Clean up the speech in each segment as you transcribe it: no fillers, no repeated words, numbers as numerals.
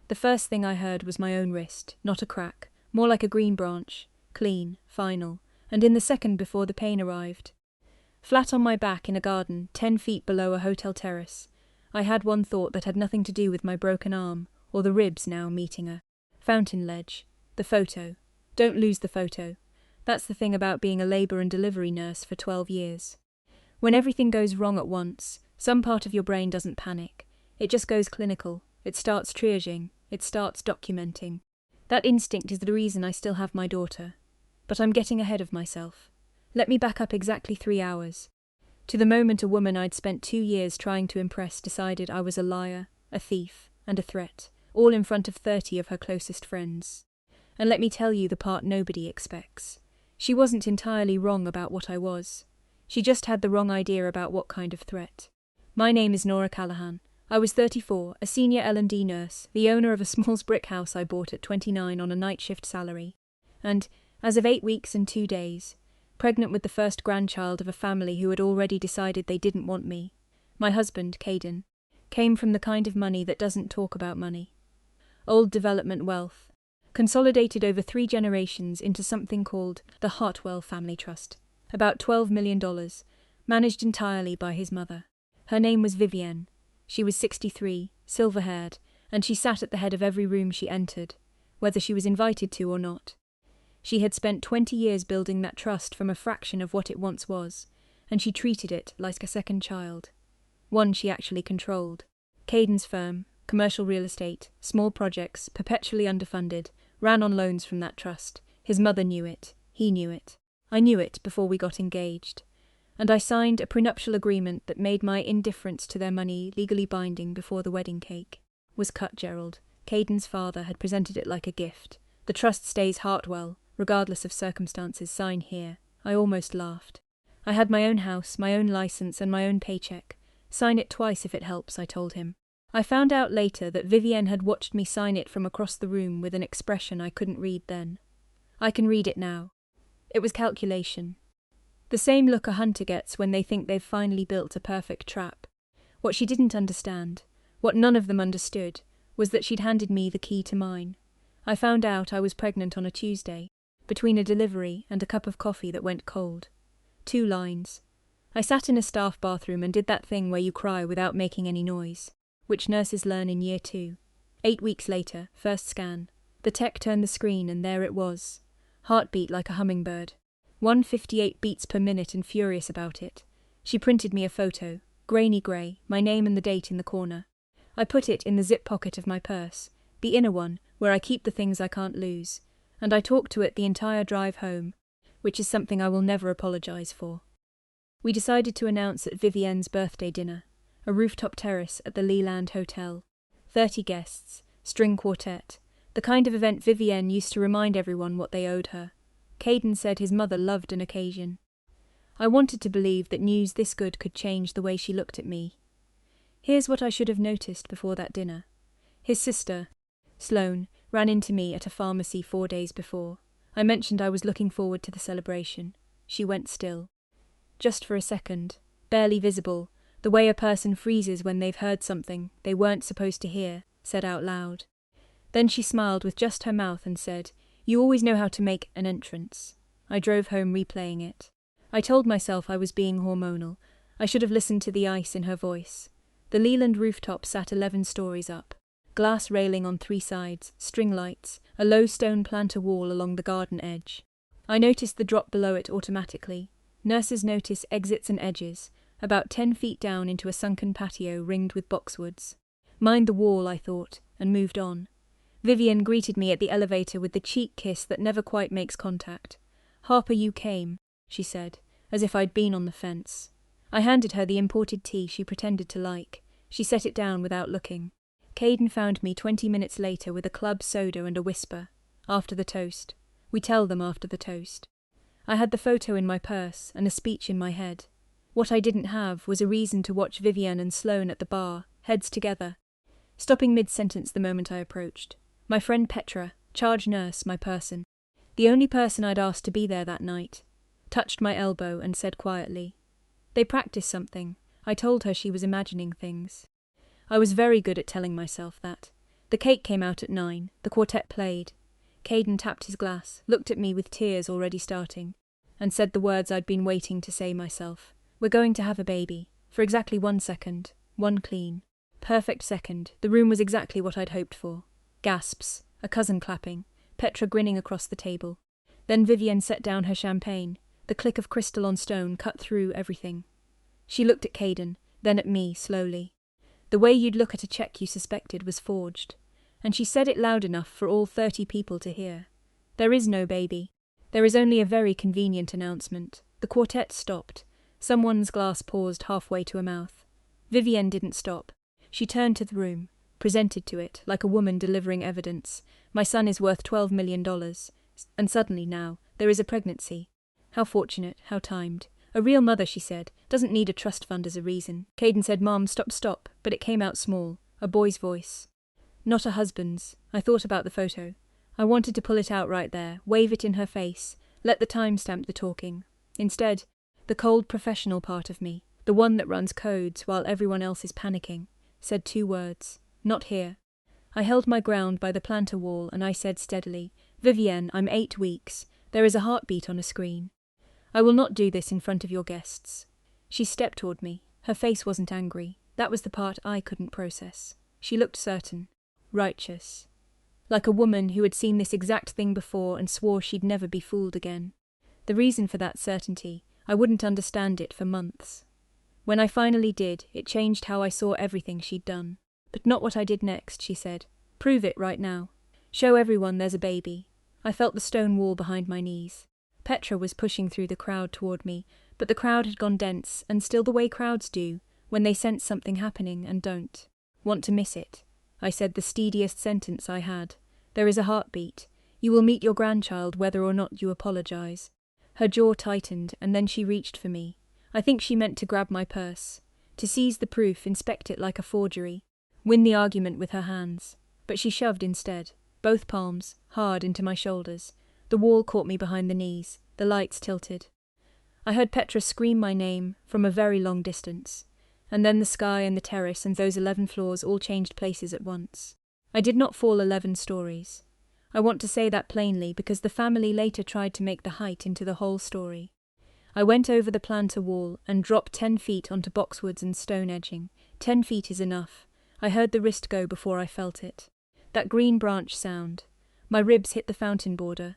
The first thing I heard was my own wrist, not a crack, more like a green branch, clean, final, and in the second before the pain arrived. Flat on my back in a garden, 10 feet below a hotel terrace, I had one thought that had nothing to do with my broken arm, or the ribs now meeting a fountain ledge. The photo. Don't lose the photo. That's the thing about being a labour and delivery nurse for 12 years. When everything goes wrong at once, some part of your brain doesn't panic. It just goes clinical. It starts triaging. It starts documenting. That instinct is the reason I still have my daughter. But I'm getting ahead of myself. Let me back up exactly 3 hours. To the moment a woman I'd spent 2 years trying to impress decided I was a liar, a thief, and a threat, all in front of 30 of her closest friends. And let me tell you the part nobody expects. She wasn't entirely wrong about what I was. She just had the wrong idea about what kind of threat. My name is Nora Callahan. I was 34, a senior L&D nurse, the owner of a small brick house I bought at 29 on a night shift salary. And, as of 8 weeks and 2 days, pregnant with the first grandchild of a family who had already decided they didn't want me. My husband, Caden, came from the kind of money that doesn't talk about money. Old development wealth, consolidated over 3 generations into something called the Hartwell Family Trust, about $12 million, managed entirely by his mother. Her name was Vivienne. She was 63, silver-haired, and she sat at the head of every room she entered, whether she was invited to or not. She had spent 20 years building that trust from a fraction of what it once was, and she treated it like a second child. One she actually controlled. Caden's firm, commercial real estate, small projects, perpetually underfunded, ran on loans from that trust. His mother knew it. He knew it. I knew it before we got engaged. And I signed a prenuptial agreement that made my indifference to their money legally binding before the wedding cake was cut. Gerald, Caden's father, had presented it like a gift. The trust stays Hartwell, regardless of circumstances, sign here. I almost laughed. I had my own house, my own license, and my own paycheck. Sign it twice if it helps, I told him. I found out later that Vivienne had watched me sign it from across the room with an expression I couldn't read then. I can read it now. It was calculation. The same look a hunter gets when they think they've finally built a perfect trap. What she didn't understand, what none of them understood, was that she'd handed me the key to mine. I found out I was pregnant on a Tuesday, between a delivery and a cup of coffee that went cold. 2 lines. I sat in a staff bathroom and did that thing where you cry without making any noise, which nurses learn in year 2. 8 weeks later, first scan. The tech turned the screen and there it was. Heartbeat like a hummingbird. 158 beats per minute and furious about it. She printed me a photo, grainy grey, my name and the date in the corner. I put it in the zip pocket of my purse, the inner one, where I keep the things I can't lose, and I talked to it the entire drive home, which is something I will never apologise for. We decided to announce at Vivienne's birthday dinner, a rooftop terrace at the Leland Hotel. 30 guests, string quartet, the kind of event Vivienne used to remind everyone what they owed her. Caden said his mother loved an occasion. I wanted to believe that news this good could change the way she looked at me. Here's what I should have noticed before that dinner. His sister, Sloane, ran into me at a pharmacy 4 days before. I mentioned I was looking forward to the celebration. She went still. Just for a second, barely visible, the way a person freezes when they've heard something they weren't supposed to hear, said out loud. Then she smiled with just her mouth and said, "You always know how to make an entrance." I drove home replaying it. I told myself I was being hormonal. I should have listened to the ice in her voice. The Leland rooftop sat 11 stories up. Glass railing on 3 sides, string lights, a low stone planter wall along the garden edge. I noticed the drop below it automatically. Nurses notice exits and edges, about 10 feet down into a sunken patio ringed with boxwoods. Mind the wall, I thought, and moved on. Vivienne greeted me at the elevator with the cheek kiss that never quite makes contact. "Harper, you came," she said, as if I'd been on the fence. I handed her the imported tea she pretended to like. She set it down without looking. Caden found me 20 minutes later with a club soda and a whisper. After the toast. We tell them after the toast. I had the photo in my purse and a speech in my head. What I didn't have was a reason to watch Vivienne and Sloane at the bar, heads together, stopping mid-sentence the moment I approached. My friend Petra, charge nurse, my person, the only person I'd asked to be there that night, touched my elbow and said quietly, "They practice something." I told her she was imagining things. I was very good at telling myself that. The cake came out at 9. The quartet played. Caden tapped his glass, looked at me with tears already starting, and said the words I'd been waiting to say myself. We're going to have a baby. For exactly 1 second. One clean, perfect second. The room was exactly what I'd hoped for. Gasps. A cousin clapping. Petra grinning across the table. Then Vivienne set down her champagne. The click of crystal on stone cut through everything. She looked at Caden, then at me, slowly. The way you'd look at a check you suspected was forged. And she said it loud enough for all 30 people to hear. There is no baby. There is only a very convenient announcement. The quartet stopped. Someone's glass paused halfway to a mouth. Vivienne didn't stop. She turned to the room, presented to it, like a woman delivering evidence. My son is worth $12 million. And suddenly now, there is a pregnancy. How fortunate, how timed. A real mother, she said, doesn't need a trust fund as a reason. Caden said, Mom, stop, but it came out small. A boy's voice. Not a husband's. I thought about the photo. I wanted to pull it out right there, wave it in her face, let the time stamp the talking. Instead, the cold professional part of me, the one that runs codes while everyone else is panicking, said 2 words. Not here. I held my ground by the planter wall and I said steadily, Vivienne, I'm 8 weeks. There is a heartbeat on a screen. I will not do this in front of your guests. She stepped toward me. Her face wasn't angry. That was the part I couldn't process. She looked certain. Righteous. Like a woman who had seen this exact thing before and swore she'd never be fooled again. The reason for that certainty, I wouldn't understand it for months. When I finally did, it changed how I saw everything she'd done. But not what I did next, she said. Prove it right now. Show everyone there's a baby. I felt the stone wall behind my knees. Petra was pushing through the crowd toward me, but the crowd had gone dense, and still the way crowds do, when they sense something happening and don't. Want to miss it. I said the steadiest sentence I had. There is a heartbeat. You will meet your grandchild whether or not you apologize. Her jaw tightened, and then she reached for me. I think she meant to grab my purse. To seize the proof, inspect it like a forgery. Win the argument with her hands. But she shoved instead. Both palms, hard into my shoulders. The wall caught me behind the knees. The lights tilted. I heard Petra scream my name from a very long distance. And then the sky and the terrace and those 11 floors all changed places at once. I did not fall 11 stories. I want to say that plainly because the family later tried to make the height into the whole story. I went over the planter wall and dropped 10 feet onto boxwoods and stone edging. 10 feet is enough. I heard the wrist go before I felt it. That green branch sound. My ribs hit the fountain border.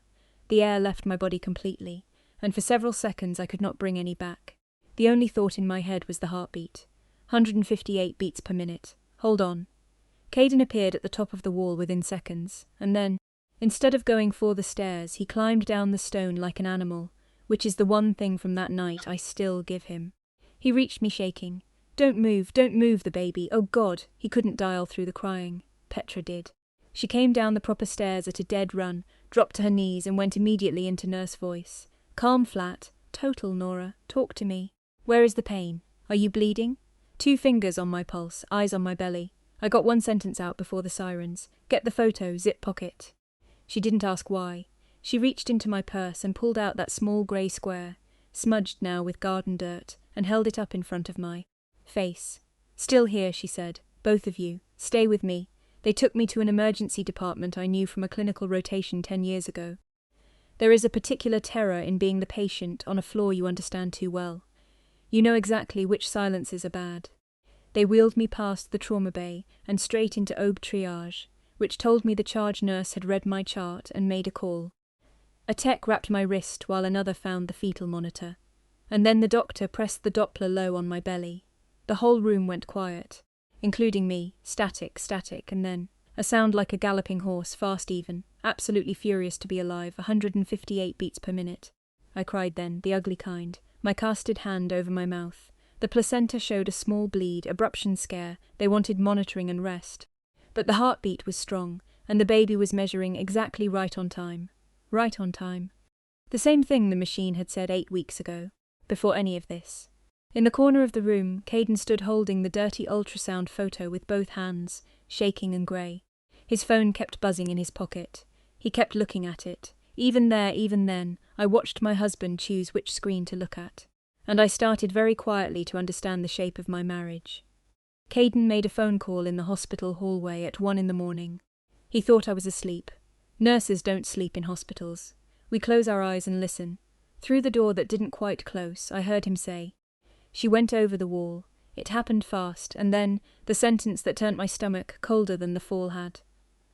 The air left my body completely, and for several seconds I could not bring any back. The only thought in my head was the heartbeat. 158 beats per minute. Hold on. Caden appeared at the top of the wall within seconds, and then, instead of going for the stairs, he climbed down the stone like an animal, which is the one thing from that night I still give him. He reached me shaking. Don't move the baby. Oh God! He couldn't dial through the crying. Petra did. She came down the proper stairs at a dead run, dropped to her knees and went immediately into nurse voice. Calm, flat. Total, Nora. Talk to me. Where is the pain? Are you bleeding? 2 fingers on my pulse, eyes on my belly. I got 1 sentence out before the sirens. Get the photo, zip pocket. She didn't ask why. She reached into my purse and pulled out that small grey square, smudged now with garden dirt, and held it up in front of my face. Still here, she said. Both of you. Stay with me. They took me to an emergency department I knew from a clinical rotation 10 years ago. There is a particular terror in being the patient on a floor you understand too well. You know exactly which silences are bad. They wheeled me past the trauma bay and straight into OB triage, which told me the charge nurse had read my chart and made a call. A tech wrapped my wrist while another found the fetal monitor. And then the doctor pressed the Doppler low on my belly. The whole room went quiet, including me, static, and then a sound like a galloping horse, fast even, absolutely furious to be alive, 158 beats per minute. I cried then, the ugly kind, my casted hand over my mouth. The placenta showed a small bleed, abruption scare. They wanted monitoring and rest. But the heartbeat was strong, and the baby was measuring exactly right on time. Right on time. The same thing the machine had said 8 weeks ago, before any of this. In the corner of the room, Caden stood holding the dirty ultrasound photo with both hands, shaking and grey. His phone kept buzzing in his pocket. He kept looking at it. Even there, even then, I watched my husband choose which screen to look at. And I started very quietly to understand the shape of my marriage. Caden made a phone call in the hospital hallway at 1 in the morning. He thought I was asleep. Nurses don't sleep in hospitals. We close our eyes and listen. Through the door that didn't quite close, I heard him say, "She went over the wall. It happened fast," and then the sentence that turned my stomach colder than the fall had.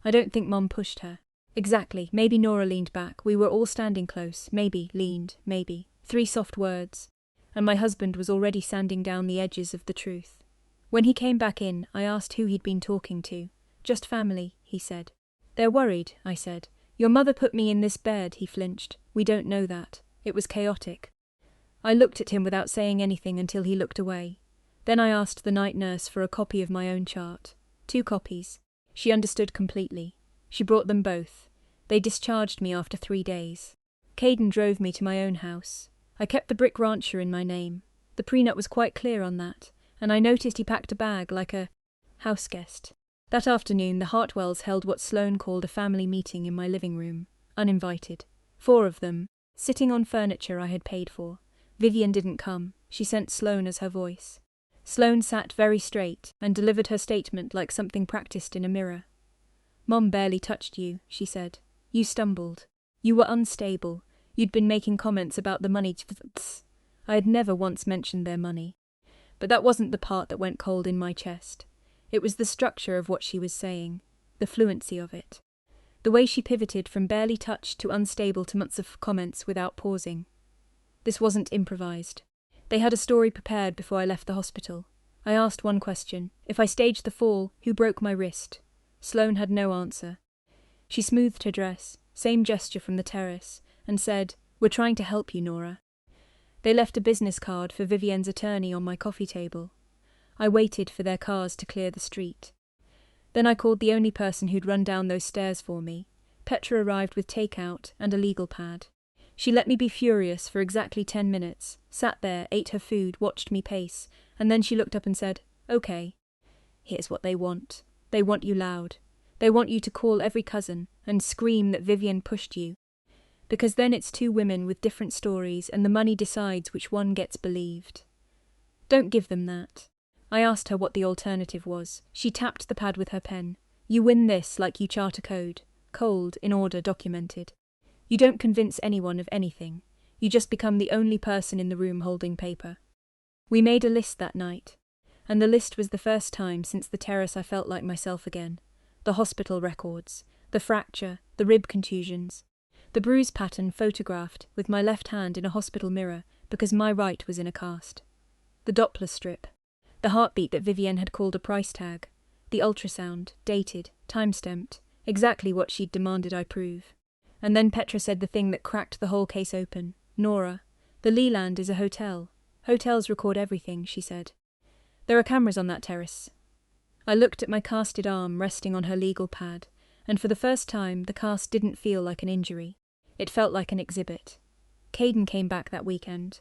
"I don't think Mom pushed her." Exactly. Maybe Nora leaned back. We were all standing close. Maybe leaned. Maybe. 3 soft words. And my husband was already sanding down the edges of the truth. When he came back in, I asked who he'd been talking to. "Just family," he said. "They're worried," I said. "Your mother put me in this bed," he flinched. "We don't know that. It was chaotic." I looked at him without saying anything until he looked away. Then I asked the night nurse for a copy of my own chart. 2 copies. She understood completely. She brought them both. They discharged me after 3 days. Caden drove me to my own house. I kept the brick rancher in my name. The prenup was quite clear on that, and I noticed he packed a bag like a house guest. That afternoon, the Hartwells held what Sloane called a family meeting in my living room, uninvited. 4 of them, sitting on furniture I had paid for. Vivian didn't come. She sent Sloane as her voice. Sloane sat very straight and delivered her statement like something practiced in a mirror. "Mom barely touched you," she said. "You stumbled. You were unstable. You'd been making comments about the money." I had never once mentioned their money. But that wasn't the part that went cold in my chest. It was the structure of what she was saying, the fluency of it. The way she pivoted from barely touched to unstable to months of comments without pausing. This wasn't improvised. They had a story prepared before I left the hospital. I asked one question. If I staged the fall, who broke my wrist? Sloane had no answer. She smoothed her dress, same gesture from the terrace, and said, "We're trying to help you, Nora." They left a business card for Vivienne's attorney on my coffee table. I waited for their cars to clear the street. Then I called the only person who'd run down those stairs for me. Petra arrived with takeout and a legal pad. She let me be furious for exactly 10 minutes, sat there, ate her food, watched me pace, and then she looked up and said, "Okay. Here's what they want. They want you loud. They want you to call every cousin and scream that Vivienne pushed you. Because then it's 2 women with different stories and the money decides which one gets believed. Don't give them that." I asked her what the alternative was. She tapped the pad with her pen. "You win this like you chart a code. Cold, in order, documented. You don't convince anyone of anything. You just become the only person in the room holding paper." We made a list that night. And the list was the first time since the terrace I felt like myself again. The hospital records, the fracture, the rib contusions, the bruise pattern photographed with my left hand in a hospital mirror because my right was in a cast. The Doppler strip, the heartbeat that Vivienne had called a price tag, the ultrasound, dated, time-stamped, exactly what she'd demanded I prove. And then Petra said the thing that cracked the whole case open. "Nora, the Leland is a hotel. Hotels record everything," she said. "There are cameras on that terrace." I looked at my casted arm resting on her legal pad, and for the first time the cast didn't feel like an injury. It felt like an exhibit. Caden came back that weekend.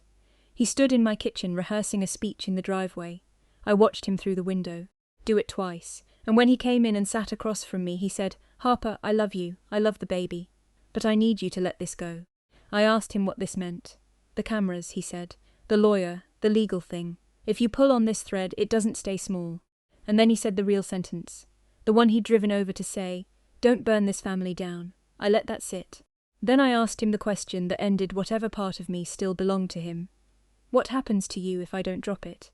He stood in my kitchen rehearsing a speech in the driveway. I watched him through the window, do it twice, and when he came in and sat across from me he said, "Harper, I love you. I love the baby. But I need you to let this go." I asked him what this meant. "The cameras," he said. "The lawyer, the legal thing. If you pull on this thread, it doesn't stay small." And then he said the real sentence, the one he'd driven over to say, "Don't burn this family down." I let that sit. Then I asked him the question that ended whatever part of me still belonged to him. "What happens to you if I don't drop it?"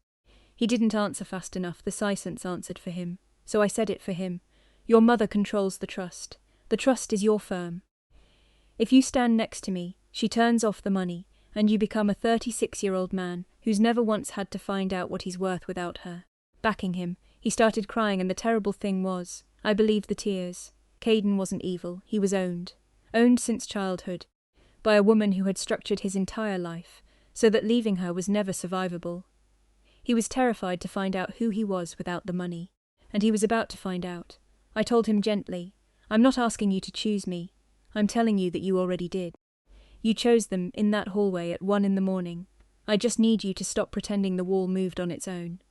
He didn't answer fast enough. The silence answered for him. So I said it for him. "Your mother controls the trust. The trust is your firm. If you stand next to me, she turns off the money, and you become a 36-year-old man who's never once had to find out what he's worth without her." Backing him, he started crying, and the terrible thing was, I believed the tears. Caden wasn't evil. He was owned. Owned since childhood. By a woman who had structured his entire life, so that leaving her was never survivable. He was terrified to find out who he was without the money. And he was about to find out. I told him gently, "I'm not asking you to choose me. I'm telling you that you already did. You chose them in that hallway at 1 in the morning. I just need you to stop pretending the wall moved on its own."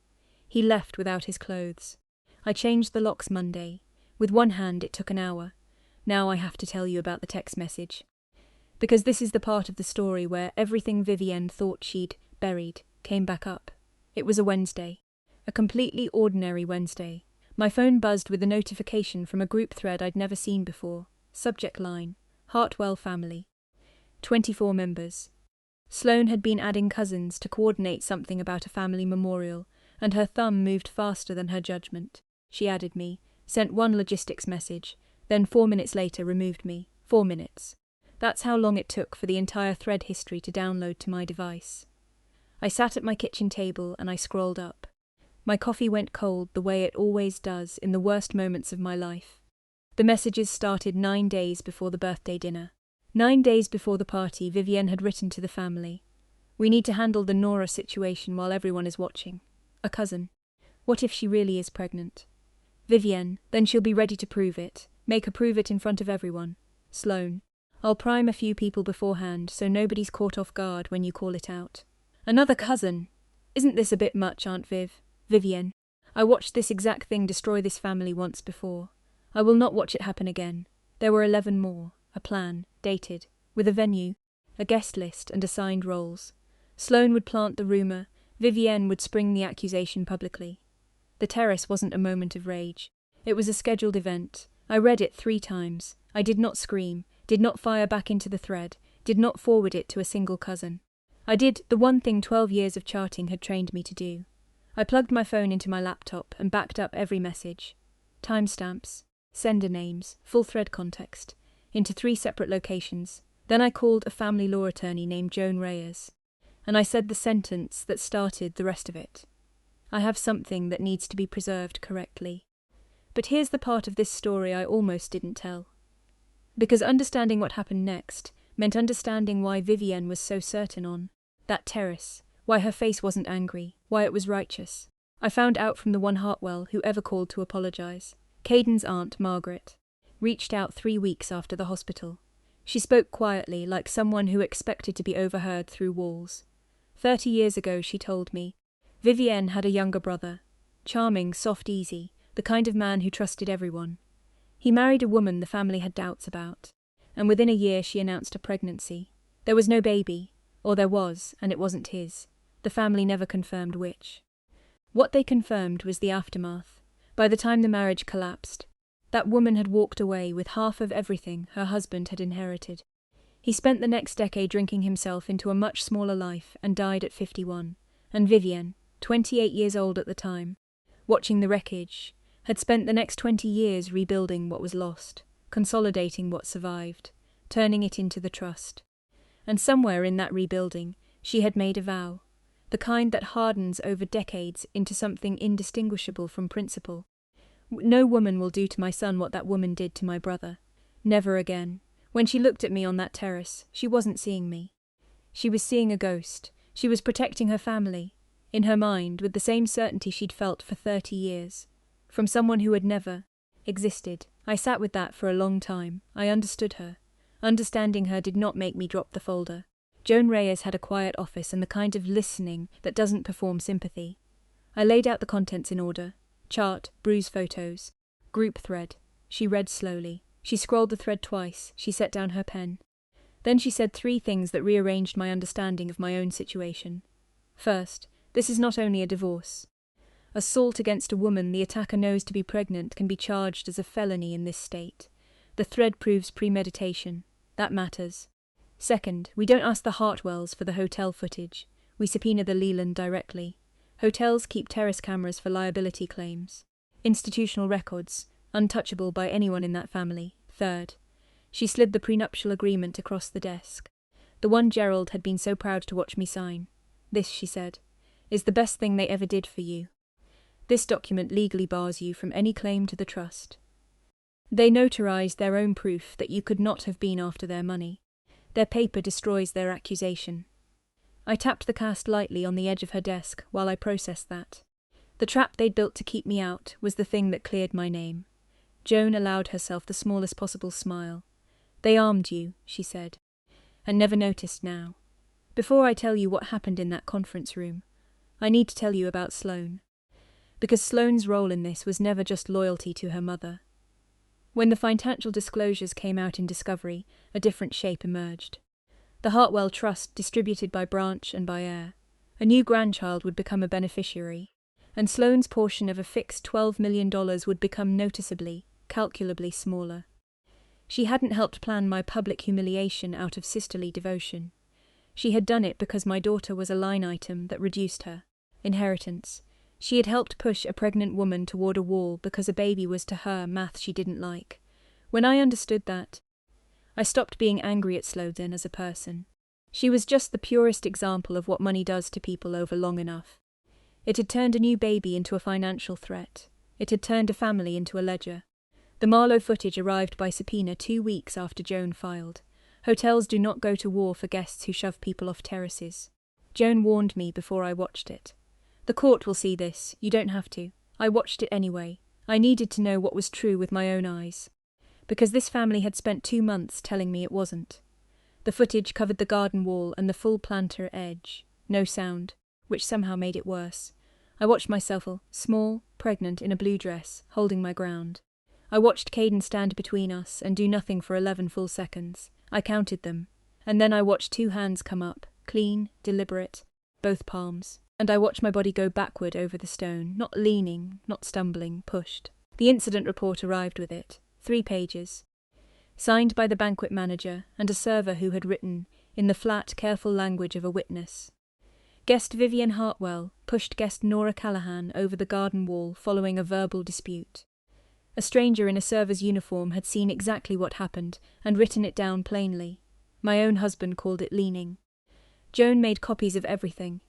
He left without his clothes. I changed the locks Monday. With one hand it took an hour. Now I have to tell you about the text message. Because this is the part of the story where everything Vivienne thought she'd buried came back up. It was a Wednesday. A completely ordinary Wednesday. My phone buzzed with a notification from a group thread I'd never seen before. Subject line: Hartwell family. 24 members. Sloane had been adding cousins to coordinate something about a family memorial, and her thumb moved faster than her judgment. She added me, sent one logistics message, then 4 minutes later removed me. 4 minutes. That's how long it took for the entire thread history to download to my device. I sat at my kitchen table and I scrolled up. My coffee went cold the way it always does in the worst moments of my life. The messages started 9 days before the birthday dinner. 9 days before the party, Vivienne had written to the family. We need to handle the Nora situation while everyone is watching. A cousin. What if she really is pregnant? Vivienne, then she'll be ready to prove it. Make her prove it in front of everyone. Sloane. I'll prime a few people beforehand so nobody's caught off guard when you call it out. Another cousin. Isn't this a bit much, Aunt Viv? Vivienne. I watched this exact thing destroy this family once before. I will not watch it happen again. There were 11 more. A plan, dated, with a venue, a guest list and assigned roles. Sloane would plant the rumour, Vivienne would spring the accusation publicly. The terrace wasn't a moment of rage. It was a scheduled event. I read it 3 times. I did not scream, did not fire back into the thread, did not forward it to a single cousin. I did the one thing 12 years of charting had trained me to do. I plugged my phone into my laptop and backed up every message. Timestamps, sender names, full thread context, into 3 separate locations. Then I called a family law attorney named Joan Reyes, and I said the sentence that started the rest of it. I have something that needs to be preserved correctly. But here's the part of this story I almost didn't tell. Because understanding what happened next meant understanding why Vivienne was so certain on that terrace, why her face wasn't angry, why it was righteous. I found out from the one Hartwell who ever called to apologise. Caden's aunt, Margaret, reached out 3 weeks after the hospital. She spoke quietly, like someone who expected to be overheard through walls. 30 years ago, she told me, Vivienne had a younger brother. Charming, soft, easy, the kind of man who trusted everyone. He married a woman the family had doubts about, and within a year she announced a pregnancy. There was no baby, or there was, and it wasn't his. The family never confirmed which. What they confirmed was the aftermath. By the time the marriage collapsed, that woman had walked away with half of everything her husband had inherited. He spent the next decade drinking himself into a much smaller life and died at 51. And Vivienne, 28 years old at the time, watching the wreckage, had spent the next 20 years rebuilding what was lost, consolidating what survived, turning it into the trust. And somewhere in that rebuilding, she had made a vow, the kind that hardens over decades into something indistinguishable from principle. No woman will do to my son what that woman did to my brother. Never again. When she looked at me on that terrace, she wasn't seeing me. She was seeing a ghost. She was protecting her family, in her mind, with the same certainty she'd felt for 30 years. From someone who had never existed. I sat with that for a long time. I understood her. Understanding her did not make me drop the folder. Joan Reyes had a quiet office and the kind of listening that doesn't perform sympathy. I laid out the contents in order. Chart, bruise photos, group thread. She read slowly. She scrolled the thread twice. She set down her pen. Then she said 3 things that rearranged my understanding of my own situation. First, this is not only a divorce. Assault against a woman the attacker knows to be pregnant can be charged as a felony in this state. The thread proves premeditation. That matters. Second, we don't ask the Hartwells for the hotel footage. We subpoena the Leland directly. Hotels keep terrace cameras for liability claims. Institutional records, untouchable by anyone in that family. Third, she slid the prenuptial agreement across the desk. The one Gerald had been so proud to watch me sign. This, she said, is the best thing they ever did for you. This document legally bars you from any claim to the trust. They notarized their own proof that you could not have been after their money. Their paper destroys their accusation. I tapped the cast lightly on the edge of her desk while I processed that. The trap they'd built to keep me out was the thing that cleared my name. Joan allowed herself the smallest possible smile. They armed you, she said, and never noticed now. Before I tell you what happened in that conference room, I need to tell you about Sloane. Because Sloane's role in this was never just loyalty to her mother. When the financial disclosures came out in Discovery, a different shape emerged. The Hartwell Trust distributed by branch and by heir. A new grandchild would become a beneficiary. and Sloane's portion of a fixed $12 million would become noticeably, calculably smaller. She hadn't helped plan my public humiliation out of sisterly devotion. She had done it because my daughter was a line item that reduced her. Inheritance. She had helped push a pregnant woman toward a wall because a baby was to her math she didn't like. When I understood that, I stopped being angry at Sloan as a person. She was just the purest example of what money does to people over long enough. It had turned a new baby into a financial threat. It had turned a family into a ledger. The Marlowe footage arrived by subpoena 2 weeks after Joan filed. Hotels do not go to war for guests who shove people off terraces. Joan warned me before I watched it. The court will see this, you don't have to. I watched it anyway. I needed to know what was true with my own eyes. Because this family had spent 2 months telling me it wasn't. The footage covered the garden wall and the full planter edge. No sound, which somehow made it worse. I watched myself, small, pregnant, in a blue dress, holding my ground. I watched Caden stand between us and do nothing for 11 full seconds. I counted them. And then I watched 2 hands come up, clean, deliberate, both palms. And I watched my body go backward over the stone, not leaning, not stumbling, pushed. The incident report arrived with it. 3 pages. Signed by the banquet manager and a server who had written, in the flat, careful language of a witness. Guest Vivian Hartwell pushed guest Nora Callahan over the garden wall following a verbal dispute. A stranger in a server's uniform had seen exactly what happened and written it down plainly. My own husband called it leaning. Joan made copies of everything,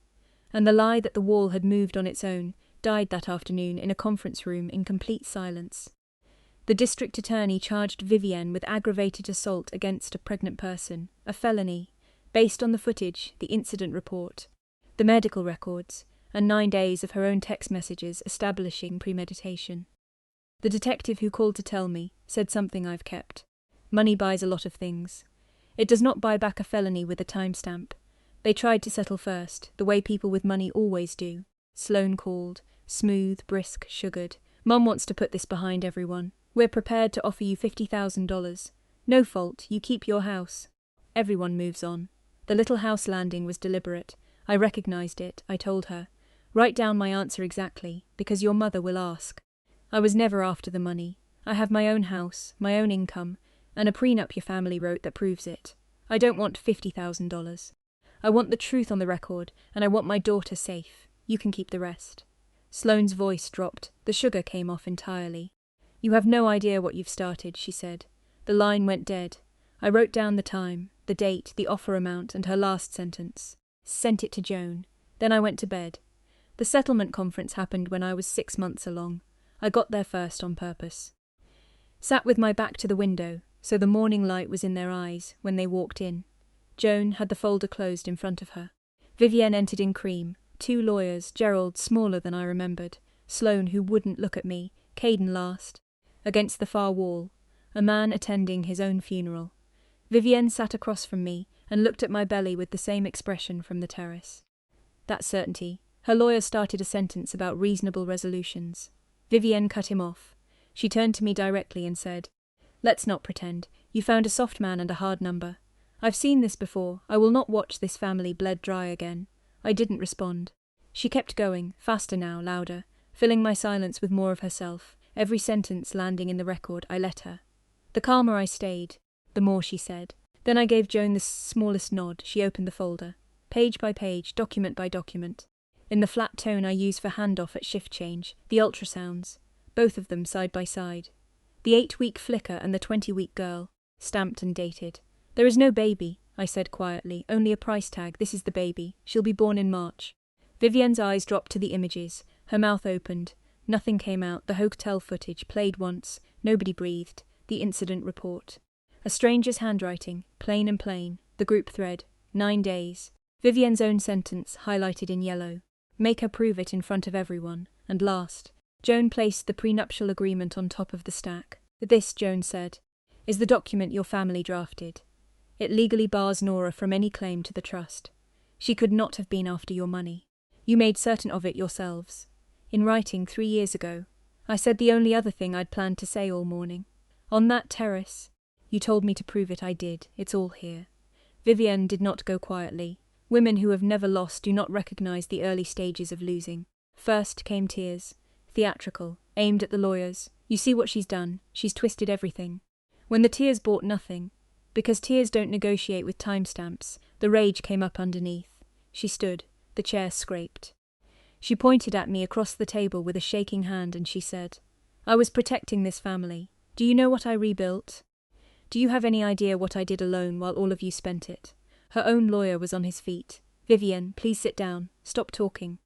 and the lie that the wall had moved on its own died that afternoon in a conference room in complete silence. The district attorney charged Vivienne with aggravated assault against a pregnant person, a felony, based on the footage, the incident report, the medical records, and 9 days of her own text messages establishing premeditation. The detective who called to tell me said something I've kept. Money buys a lot of things. It does not buy back a felony with a timestamp. They tried to settle first, the way people with money always do. Sloane called, smooth, brisk, sugared. Mum wants to put this behind everyone. We're prepared to offer you $50,000. No fault, you keep your house. Everyone moves on. The little house landing was deliberate. I recognized it, I told her. Write down my answer exactly, because your mother will ask. I was never after the money. I have my own house, my own income, and a prenup your family wrote that proves it. I don't want $50,000. I want the truth on the record, and I want my daughter safe. You can keep the rest. Sloane's voice dropped. The sugar came off entirely. You have no idea what you've started, she said. The line went dead. I wrote down the time, the date, the offer amount, and her last sentence. Sent it to Joan. Then I went to bed. The settlement conference happened when I was 6 months along. I got there first on purpose. Sat with my back to the window, so the morning light was in their eyes when they walked in. Joan had the folder closed in front of her. Vivienne entered in cream. 2 lawyers, Gerald, smaller than I remembered. Sloane, who wouldn't look at me. Caden last. Against the far wall. A man attending his own funeral. Vivienne sat across from me and looked at my belly with the same expression from the terrace. That certainty. Her lawyer started a sentence about reasonable resolutions. Vivienne cut him off. She turned to me directly and said, Let's not pretend. You found a soft man and a hard number. I've seen this before. I will not watch this family bled dry again. I didn't respond. She kept going, faster now, louder, filling my silence with more of herself, every sentence landing in the record. I let her. The calmer I stayed, the more she said. Then I gave Joan the smallest nod. She opened the folder. Page by page, document by document. In the flat tone I use for handoff at shift change, the ultrasounds, both of them side by side. The 8-week flicker and the 20-week girl, stamped and dated. There is no baby, I said quietly, only a price tag. This is the baby. She'll be born in March. Vivienne's eyes dropped to the images. Her mouth opened. Nothing came out. The hotel footage played once. Nobody breathed. The incident report. A stranger's handwriting, plain and plain. The group thread. 9 days. Vivienne's own sentence, highlighted in yellow. Make her prove it in front of everyone. And last, Joan placed the prenuptial agreement on top of the stack. This, Joan said, is the document your family drafted. It legally bars Nora from any claim to the trust. She could not have been after your money. You made certain of it yourselves. In writing 3 years ago, I said the only other thing I'd planned to say all morning. On that terrace, you told me to prove it. I did. It's all here. Vivienne did not go quietly. Women who have never lost do not recognize the early stages of losing. First came tears. Theatrical, aimed at the lawyers. You see what she's done. She's twisted everything. When the tears bought nothing, because tears don't negotiate with timestamps, the rage came up underneath. She stood. The chair scraped. She pointed at me across the table with a shaking hand and she said, I was protecting this family. Do you know what I rebuilt? Do you have any idea what I did alone while all of you spent it? Her own lawyer was on his feet. Vivienne, please sit down. Stop talking.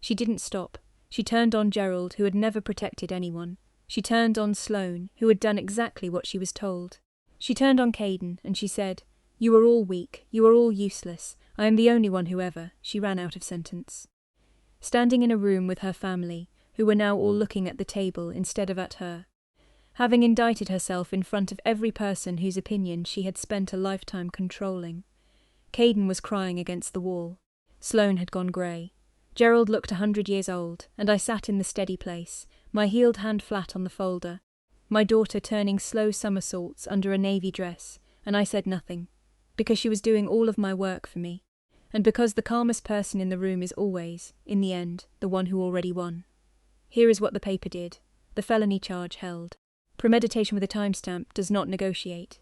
She didn't stop. She turned on Gerald, who had never protected anyone. She turned on Sloane, who had done exactly what she was told. She turned on Caden, and she said, You are all weak. You are all useless. I am the only one who ever. She ran out of sentence. Standing in a room with her family, who were now all looking at the table instead of at her. Having indicted herself in front of every person whose opinion she had spent a lifetime controlling. Caden was crying against the wall. Sloane had gone grey. Gerald looked 100 years old, and I sat in the steady place, my healed hand flat on the folder, my daughter turning slow somersaults under a navy dress, and I said nothing, because she was doing all of my work for me, and because the calmest person in the room is always, in the end, the one who already won. Here is what the paper did. The felony charge held. Premeditation with a timestamp does not negotiate.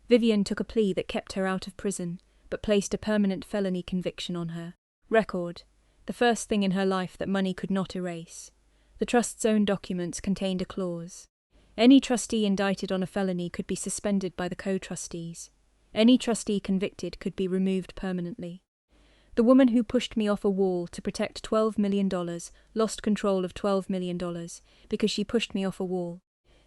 Vivienne took a plea that kept her out of prison, but placed a permanent felony conviction on her. Record. The first thing in her life that money could not erase. The trust's own documents contained a clause. Any trustee indicted on a felony could be suspended by the co-trustees. Any trustee convicted could be removed permanently. The woman who pushed me off a wall to protect $12 million lost control of $12 million because she pushed me off a wall.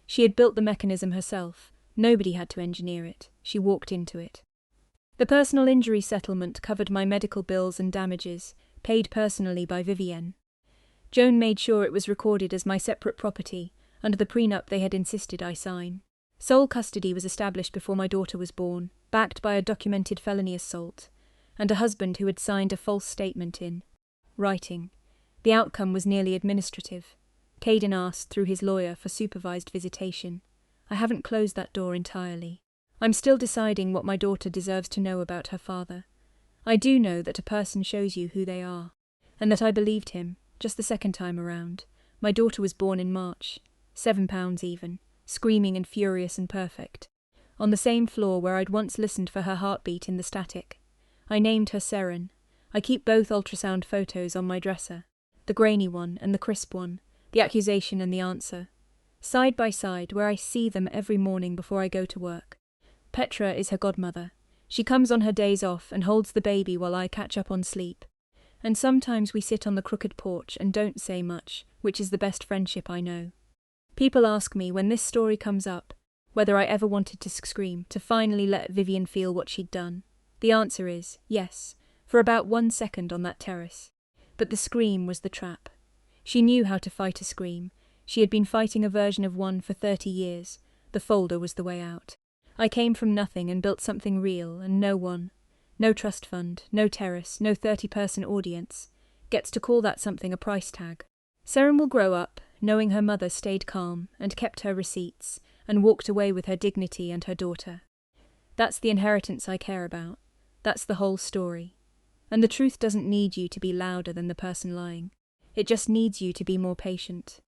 She had built the mechanism herself. Nobody had to engineer it. She walked into it. The personal injury settlement covered my medical bills and damages, paid personally by Vivienne. Joan made sure it was recorded as my separate property, under the prenup they had insisted I sign. Sole custody was established before my daughter was born, backed by a documented felony assault, and a husband who had signed a false statement in writing. The outcome was nearly administrative. Caden asked, through his lawyer, for supervised visitation. I haven't closed that door entirely. I'm still deciding what my daughter deserves to know about her father. I do know that a person shows you who they are, and that I believed him, just the second time around. My daughter was born in March, 7 pounds even, screaming and furious and perfect, on the same floor where I'd once listened for her heartbeat in the static. I named her Seren. I keep both ultrasound photos on my dresser, the grainy one and the crisp one, the accusation and the answer, side by side where I see them every morning before I go to work. Petra is her godmother. She comes on her days off and holds the baby while I catch up on sleep. And sometimes we sit on the crooked porch and don't say much, which is the best friendship I know. People ask me, when this story comes up, whether I ever wanted to scream, to finally let Vivienne feel what she'd done. The answer is, yes, for about 1 second on that terrace. But the scream was the trap. She knew how to fight a scream. She had been fighting a version of one for 30 years. The folder was the way out. I came from nothing and built something real, and no one, no trust fund, no terrace, no 30-person audience, gets to call that something a price tag. Seren will grow up, knowing her mother stayed calm and kept her receipts, and walked away with her dignity and her daughter. That's the inheritance I care about. That's the whole story. And the truth doesn't need you to be louder than the person lying. It just needs you to be more patient.